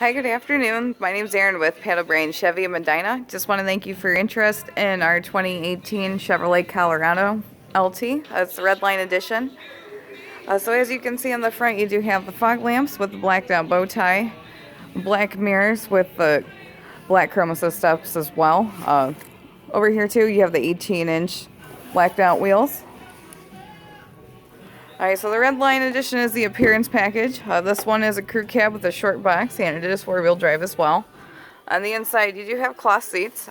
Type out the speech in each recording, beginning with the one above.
Hi, good afternoon. My name's Erin with Paddlebrain Chevy in Medina. Just want to thank you for your interest in our 2018 Chevrolet Colorado LT. It's the Redline edition. So as you can see on the front, you do have the fog lamps with the blacked out bow tie, black mirrors with the black chrome assist steps as well. Over here too, you have the 18-inch blacked out wheels. Alright, so the Redline edition is the appearance package. This one is a crew cab with a short box, and it is four-wheel drive as well. On the inside, you do have cloth seats.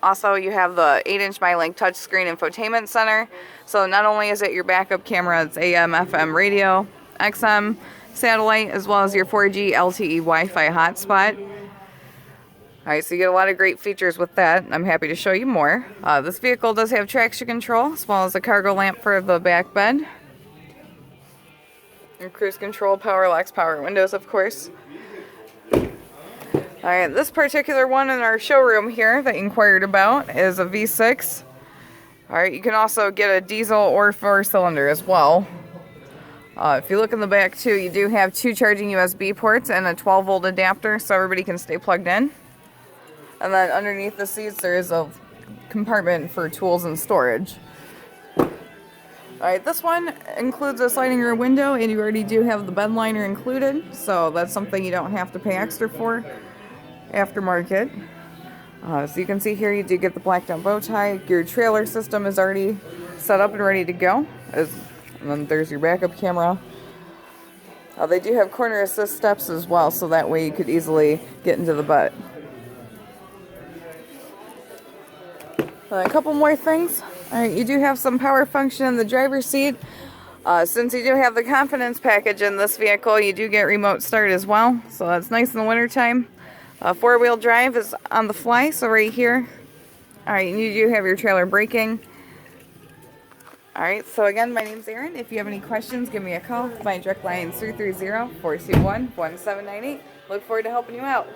Also, you have the 8-inch MyLink touchscreen infotainment center. So not only is it your backup camera, it's AM, FM radio, XM, satellite, as well as your 4G LTE Wi-Fi hotspot. Alright, so you get a lot of great features with that. I'm happy to show you more. This vehicle does have traction control, as well as a cargo lamp for the back bed. And cruise control, power locks, power windows, of course. Alright, this particular one in our showroom here that you inquired about is a V6. Alright, you can also get a diesel or four-cylinder as well. If you look in the back too, you do have two charging USB ports and a 12-volt adapter so everybody can stay plugged in. And then underneath the seats there is a compartment for tools and storage. Alright, this one includes a sliding rear window, and you already do have the bed liner included, so that's something you don't have to pay extra for aftermarket. So you can see here you do get the blacked out bow tie. Your trailer system is already set up and ready to go. And then there's your backup camera. They do have corner assist steps as well, so that way you could easily get into the butt. A couple more things. Alright, you do have some power function in the driver's seat. Since you do have the confidence package in this vehicle, you do get remote start as well. So that's nice in the wintertime. Four-wheel drive is on the fly, so right here. Alright, you do have your trailer braking. Alright, so again, my name's Erin. If you have any questions, give me a call. My direct line is 330-421-1798. Look forward to helping you out.